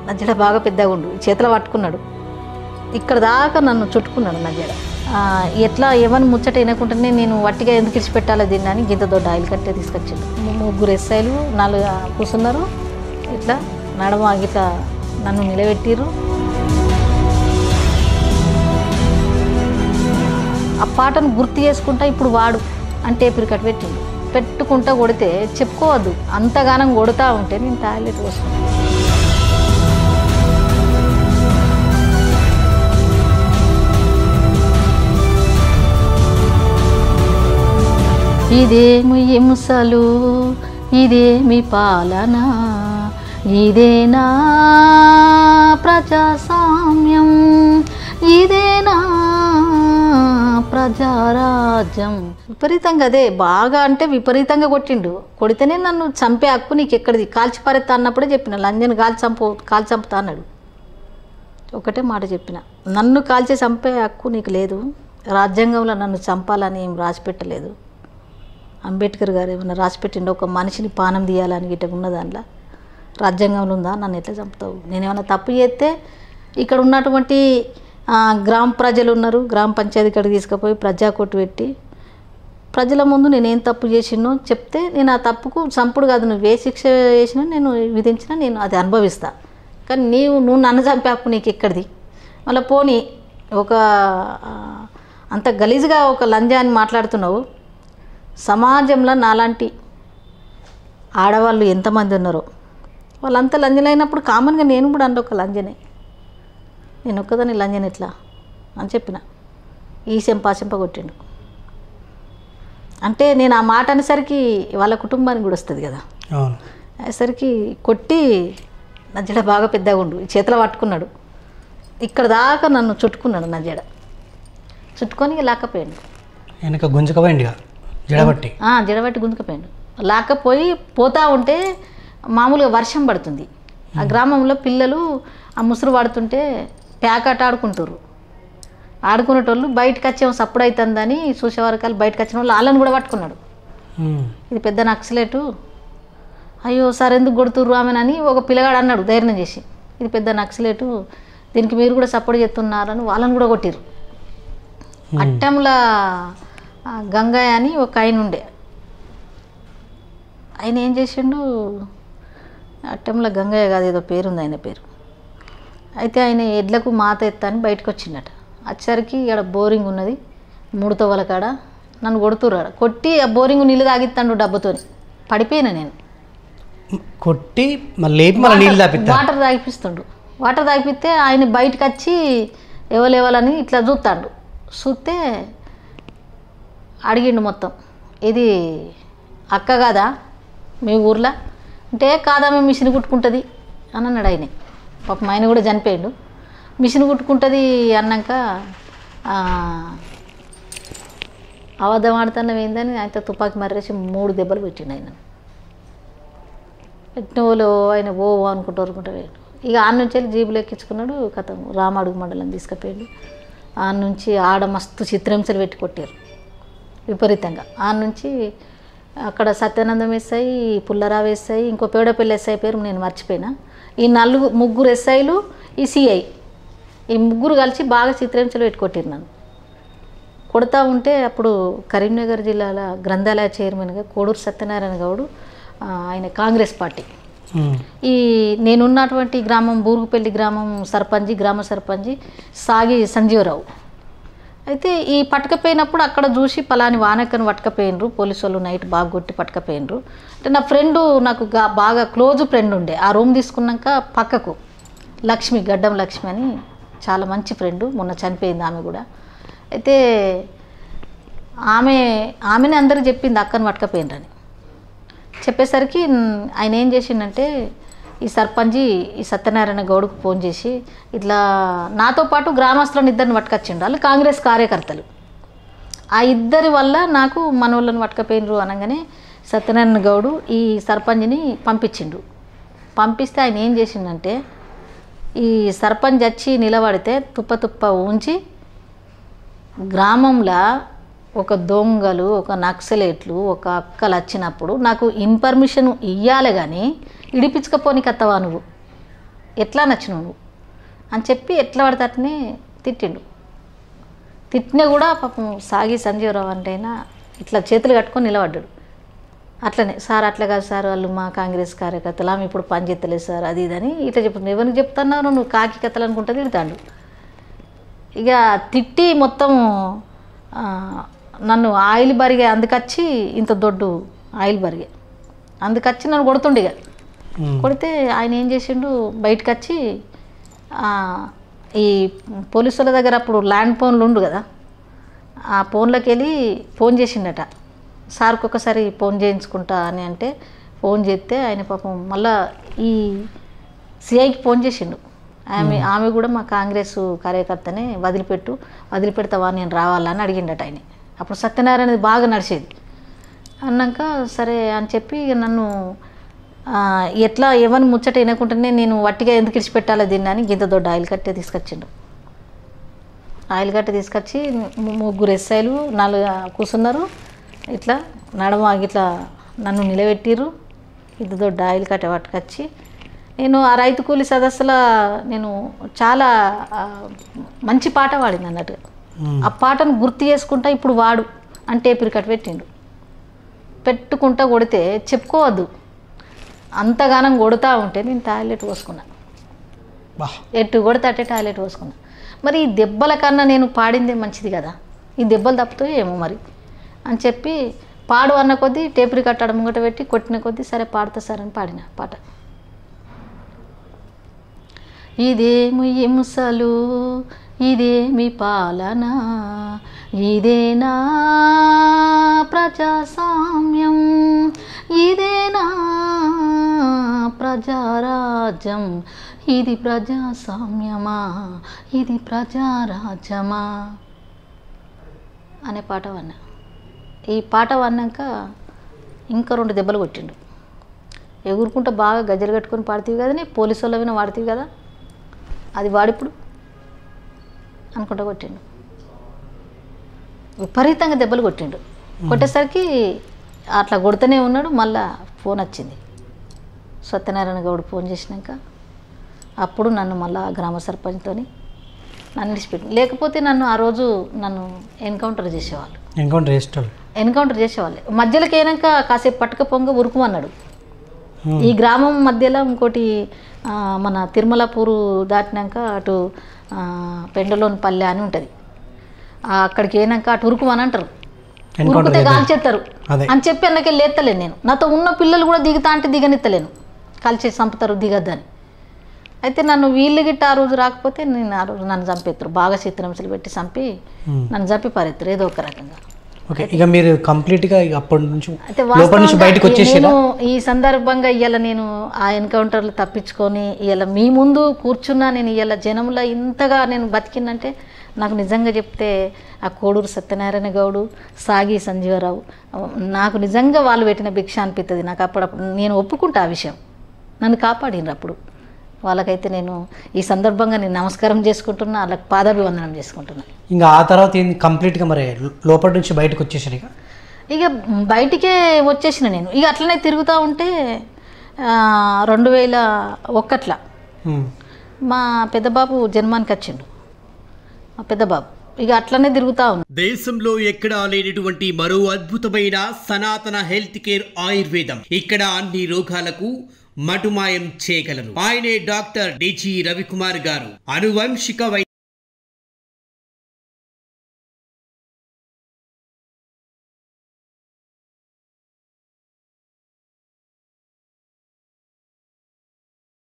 నా జడ బాగా పెద్దగా ఉండు, చేతిలో పట్టుకున్నాడు, ఇక్కడ దాకా నన్ను చుట్టుకున్నాడు నా జడ. ఎట్లా ఏమని ముచ్చట వినకుండానే నేను వట్టిగా ఎందుకు ఇచ్చిపెట్టాలో దీన్ని అని గింత దొడ్డ ఆయిల్ కట్టే తీసుకొచ్చాడు. 3 ఎస్ఐలు 4 కూర్చున్నారు, ఇట్లా నడమ ఇట్లా నన్ను నిలబెట్టిర్రు. ఆ పాటను గుర్తు చేసుకుంటా ఇప్పుడు వాడు అంటే టేప్ కట్ పెట్టుకుంటా కొడితే చెప్పుకోవద్దు, అంతగానం కొడుతూ ఉంటే నేను టాయిలెట్ వస్తాను. ఇదేమి హింసలు, ఇదేమి పాలన, ఇదేనా ప్రజాస్వామ్యం, ఇదేనా ప్రజారాజ్యం. విపరీతంగా అదే బాగా అంటే విపరీతంగా కొట్టిండు. కొడితేనే నన్ను చంపే హక్కు నీకు ఎక్కడిది, కాల్చి పారేస్తా అన్నప్పుడే చెప్పిన, లంజని కాల్చి చంపుతా అన్నాడు. ఒకటే మాట చెప్పిన, నన్ను కాల్చి చంపే హక్కు నీకు లేదు, రాజ్యాంగంలో నన్ను చంపాలని ఏం రాసిపెట్టలేదు. అంబేద్కర్ గారు ఏమన్నా రాసిపెట్టిండు ఒక మనిషిని పానం తీయాలని గిట్ట ఉన్న దాంట్లో రాజ్యాంగంలో ఉందా? నన్ను ఎట్లా చంపుతావు? నేనేమన్నా తప్పు చేస్తే ఇక్కడ ఉన్నటువంటి గ్రామ ప్రజలు ఉన్నారు, గ్రామ పంచాయతీ కాడికి తీసుకుపోయి ప్రజాకోర్టు పెట్టి ప్రజల ముందు నేనేం తప్పు చేసినో చెప్తే నేను ఆ తప్పుకు చంపుడు కాదు, నువ్వు ఏ శిక్ష చేసినా నేను విధించినా నేను అది అనుభవిస్తా. కానీ నువ్వు నన్ను చంపే హక్కు నీకు ఎక్కడిది? మళ్ళీ పోనీ ఒక అంత గలీజ్గా ఒక లంజాన్ని మాట్లాడుతున్నావు. సమాజంలో నాలాంటి ఆడవాళ్ళు ఎంతమంది ఉన్నారో వాళ్ళంతా లంజనైనప్పుడు కామన్గా నేను కూడా అంటే ఒక లంజనే, నేను ఒక్కదాన్ని లంజన ఎట్లా అని చెప్పిన. ఈ చెంప కొట్టిండు. అంటే నేను ఆ మాట అనేసరికి వాళ్ళ కుటుంబానికి కూడా వస్తుంది కదా, అనేసరికి కొట్టి నా జడ బాగా పెద్దగా ఉండు, చేతిలో పట్టుకున్నాడు, ఇక్కడ దాకా నన్ను చుట్టుకున్నాడు. నా జడ చుట్టుకొని లాక్కపోయాడు, వెనక గుంజుకపోయింది జడబట్టి గుంజుకపోయాడు. లాక్కపోయి పోతా ఉంటే మామూలుగా వర్షం పడుతుంది, ఆ గ్రామంలో పిల్లలు ఆ ముసురు పడుతుంటే ప్యాకాట ఆడుకుంటారు. ఆడుకునేటోళ్ళు బయటకు వచ్చేమో సప్పుడు అవుతుందని చూసేవారు బయటకు వచ్చిన వాళ్ళు వాళ్ళని కూడా పట్టుకున్నాడు. ఇది పెద్ద నక్సలేటు, అయ్యో సార్ ఎందుకు కొడుతుర్రు ఆమెనని ఒక పిల్లగాడు అన్నాడు ధైర్యం చేసి, ఇది పెద్ద నక్సలేటు, దీనికి మీరు కూడా సపోర్ట్ చేస్తున్నారని వాళ్ళని కూడా కొట్టిరు. అట్టంల గంగయ్య అని ఒక ఆయన ఉండే, ఆయన ఏం చేసిండు, అట్టంల గంగయ్య కాదు ఏదో పేరుంది ఆయన పేరు. అయితే ఆయన ఎడ్లకు మాత ఎత్తా అని బయటకు వచ్చిండట. వచ్చరికి ఇక్కడ బోరింగ్ ఉన్నది 3 తవ్వల కాడ నన్ను కొడుతుర్రాడు, కొట్టి ఆ బోరింగ్ నీళ్ళు తాగిస్తాడు డబ్బుతో. పడిపోయినా నేను, కొట్టి వాటర్ తాగిపిస్తుండు. వాటర్ తాగిపిస్తే ఆయన బయటకు వచ్చి ఎవలేవాలని ఇట్లా చూస్తాడు. చూస్తే అడిగిండు మొత్తం, ఇది అక్క కాదా మీ ఊర్లో అంటే, కాదా మేము మిషన్ కుట్టుకుంటుంది అని అన్నాడు. ఆయన పాపం ఆయన కూడా చనిపోయాడు. మిషన్ కుట్టుకుంటుంది అన్నాక అబద్ధం ఆడుతున్నవి ఏందని ఆయనతో తుపాకీ మర్రేసి 3 దెబ్బలు పెట్టిండు. ఆయన పెట్టిన వాళ్ళు ఆయన ఓ అనుకుంటూ వేయండు. ఇక ఆడ నుంచి వెళ్ళి జీబులు ఎక్కించుకున్నాడు. కథం రామడుగు మండలం తీసుకుపోయాడు. ఆడ నుంచి ఆడ మస్తు చిత్రహింసలు పెట్టి కొట్టారు విపరీతంగా. ఆడ నుంచి అక్కడ సత్యానందం ఎస్ఐ, పుల్లరావు ఎస్ఐ, ఇంకో పేడపల్లి ఎస్ఐ పేరు నేను మర్చిపోయినా, ఈ 3 ఎస్ఐలు, ఈ సిఐ, ఈ 3 కలిసి బాగా చిత్రహింసలు పెట్టి కొట్టారు నన్ను. కొడతా ఉంటే అప్పుడు కరీంనగర్ జిల్లాల గ్రంథాలయ చైర్మన్గా కోడూరు సత్యనారాయణ గౌడు, ఆయన కాంగ్రెస్ పార్టీ. ఈ నేనున్నటువంటి గ్రామం బూరుగుపల్లి గ్రామం గ్రామ సర్పంచి సాగి సంజీవరావు. అయితే ఈ పట్టుకపోయినప్పుడు అక్కడ చూసి పలాని వానకను పట్టుకపోయినరు పోలీసు వాళ్ళు, నైట్ బాగా కొట్టి పట్టుకపోయినరు. అంటే నా ఫ్రెండు నాకు బాగా క్లోజ్ ఫ్రెండ్ ఉండే, ఆ రూమ్ తీసుకున్నాక పక్కకు లక్ష్మి, గడ్డం లక్ష్మి అని చాలా మంచి ఫ్రెండు, మొన్న చనిపోయింది ఆమె కూడా. అయితే ఆమెనే అందరికి చెప్పింది అక్కను పట్టుకపోయినరని. చెప్పేసరికి ఆయన ఏం చేసిండంటే ఈ సర్పంచి ఈ సత్యనారాయణ గౌడ్కు ఫోన్ చేసి ఇట్లా నాతో పాటు గ్రామస్తులను 2 పట్టుకొచ్చిండు. వాళ్ళు కాంగ్రెస్ కార్యకర్తలు. ఆ 2 వల్ల నాకు మనోళ్ళని పట్టుకపోయినరు అనగానే సత్యనారాయణ గౌడు ఈ సర్పంచ్ని పంపించిండు. పంపిస్తే ఆయన ఏం చేసిండంటే ఈ సర్పంచ్ వచ్చి నిలబడితే తుప్ప ఉంచి గ్రామంలో ఒక దొంగలు, ఒక నక్సలేట్లు, ఒక అక్కలు వచ్చినప్పుడు నాకు ఇన్ఫర్మేషన్ ఇవ్వాలి కానీ ఇడిపించకపోనికి వస్తావా నువ్వు ఎట్లా నచ్చినావు నువ్వు అని చెప్పి ఎట్లా పడితే అట్నే తిట్టిండు. తిట్టినా కూడా పాపం సాగి సంజీవరావు అంటే అయినా ఇట్లా చేతులు కట్టుకొని నిలబడ్డాడు. అట్లనే సార్ అట్లా కాదు సార్, వాళ్ళు మా కాంగ్రెస్ కార్యకర్తలు, ఆమె ఇప్పుడు పని చేస్తలేదు సార్, అది ఇదని ఇట్లా చెప్తున్నాను. ఎవరికి చెప్తున్నావు నువ్వు కాకి కథలు అనుకుంటా తిడతాడు. ఇక తిట్టి మొత్తం నన్ను ఆయిల్ బరిగే అందుకొచ్చి ఇంత దొడ్డు ఆయిల్ బరిగే అందుకొచ్చి నన్ను కొడుతుండే. ఇక కొడితే ఆయన ఏం చేసిండు, బయటకు వచ్చి ఈ పోలీసుల దగ్గర అప్పుడు ల్యాండ్ ఫోన్లు ఉండు కదా, ఆ ఫోన్లోకి వెళ్ళి ఫోన్ చేసిండట. సార్కి ఒకసారి ఫోన్ చేయించుకుంటా అని అంటే ఫోన్ చేస్తే ఆయన పాపం మళ్ళా ఈ సిఐకి ఫోన్ చేసిండు. ఆమె కూడా మా కాంగ్రెస్ కార్యకర్తనే, వదిలిపెడతావా నేను రావాలని అడిగిండట ఆయన. అప్పుడు సత్యనారాయణది బాగా నడిచేది. అన్నాక సరే అని చెప్పి నన్ను ఎట్లా ఎవరిని ముచ్చట వినకుండానే నేను వట్టిగా ఎందుకు ఇడిచిపెట్టాలో దీన్ని అని గింత దొడ్డ ఆయిల్ కట్టే తీసుకొచ్చిండు. ఆయిల్ కట్టే తీసుకొచ్చి 3 ఎస్ఐలు 4 కూర్చున్నారు. ఇట్లా నడమ ఇట్లా నన్ను నిలబెట్టిర్రు. ఇంత దొడ్డ ఆయిల్ కట్టే పట్టుకొచ్చి నేను ఆ రైతు కూలి సదస్సుల నేను చాలా మంచి పాట పాడింది అన్నట్టుగా. ఆ పాటను గుర్తు చేసుకుంటా ఇప్పుడు వాడు అంటే పిరికట్టు పెట్టుకుంటా కొడితే చెప్పుకోవద్దు, అంతగానం కొడుతూ ఉంటే నేను టాయిలెట్ పోసుకున్నా. ఎట్టు కొడితే అట్టే టాయిలెట్ పోసుకున్నా. మరి ఈ దెబ్బల కన్నా నేను పాడిందే మంచిది కదా, ఈ దెబ్బలు తప్పుతో ఏమో మరి అని చెప్పి పాడు అన్న కొద్దీ టేప్ రికార్డ్ ముంగట పెట్టి కొట్టిన కొద్దీ సరే పాడుతా సార్ అని పాడిన పాట. ఇదేమి హింసలు, ఇదేమి పాలన, ఇదేనా ప్రజాస్వామ్యం, ఇదేనా ప్రజారాజ్యం, ఇది ప్రజాస్వామ్యమా, ఇది ప్రజారాజ్యమా అనే పాట వన్నా. ఈ పాట వన్నాక ఇంకా 2 దెబ్బలు కొట్టిండు. ఎగురుకుంటా బాగా గజ్జలు కట్టుకొని పాడుతీవి కదా, నీ పోలీసు వాళ్ళ విన వాడుతీవి కదా, అది వాడిప్పుడు అనుకుంటా కొట్టిండు. విపరీతంగా దెబ్బలు కొట్టిండు. కొట్టేసరికి అట్లా కొడుతూనే ఉన్నాడు. మళ్ళా ఫోన్ వచ్చింది, సత్యనారాయణ గౌడ్ ఫోన్ చేసినాక అప్పుడు నన్ను మళ్ళా గ్రామ సర్పంచ్తో నన్ను విడిచిపెట్టి, లేకపోతే నన్ను ఆ రోజు నన్ను ఎన్కౌంటర్ చేసేవాళ్ళు. మధ్యలోకి అయినాక కాసేపు పట్టుక పొంగ ఉరుకుమన్నాడు. ఈ గ్రామం మధ్యలో ఇంకోటి మన తిరుమలపూరు దాటినాక అటు పెండలోని పల్లె అని ఉంటుంది, అక్కడికి అయినాక అటు ఉరుకుమని అంటారు. ఉరుకుతే కాల్చేస్తారు అని చెప్పి అన్నకే లేత్తలేను నేను. నాతో ఉన్న పిల్లలు కూడా దిగుతా అంటే దిగనిత్తలేను, కాల్చేసి చంపుతారు దిగద్దని. అయితే నన్ను వీళ్ళు గిట్ట ఆ రోజు రాకపోతే నేను ఆ రోజు నన్ను చంపేస్తారు, బాగా చిత్రహింసలు పెట్టి చంపి నన్ను చంపి పారేస్తారు ఏదో ఒక రకంగా. ఇక మీరు కంప్లీట్గా అప్పటి నుంచి బయటకు వచ్చేసారా? ఈ సందర్భంగా ఇవాళ నేను ఆ ఎన్కౌంటర్లు తప్పించుకొని ఇవాళ మీ ముందు కూర్చున్నా. నేను ఇవాళ జనంలో ఇంతగా నేను బతికినంటే నాకు నిజంగా చెప్తే ఆ కోడూరు సత్యనారాయణ గౌడు, సాగి సంజీవరావు నాకు నిజంగా వాళ్ళు పెట్టిన భిక్ష అనిపిస్తుంది నాకు. అప్పుడప్పుడు నేను ఒప్పుకుంటా ఆ విషయం, నన్ను కాపాడినరు అప్పుడు. వాళ్ళకైతే నేను ఈ సందర్భంగా నేను నమస్కారం చేసుకుంటున్నా, వాళ్ళకి పాదాభివందనం చేసుకుంటున్నా. ఇంకా ఆ తర్వాత కంప్లీట్గా మరి లోపల నుంచి బయటకు వచ్చేసాను. ఇక బయటికే వచ్చేసిన నేను. ఇక అట్లనే తిరుగుతూ ఉంటే 2001 మా పెద్దబాబు జన్మానికి వచ్చిండు. మా పెద్దబాబు ఇక అట్లనే తిరుగుతూ ఉన్నాడు. దేశంలో ఎక్కడా లేనటువంటి మరో అద్భుతమైన సనాతన హెల్త్ కేర్ ఆయుర్వేదం. ఇక్కడ అన్ని రోగాలకు మటుమాయం చేయగలరు. ఆయనే డాక్టర్ డిజి రవికుమార్ గారు, అనువంశిక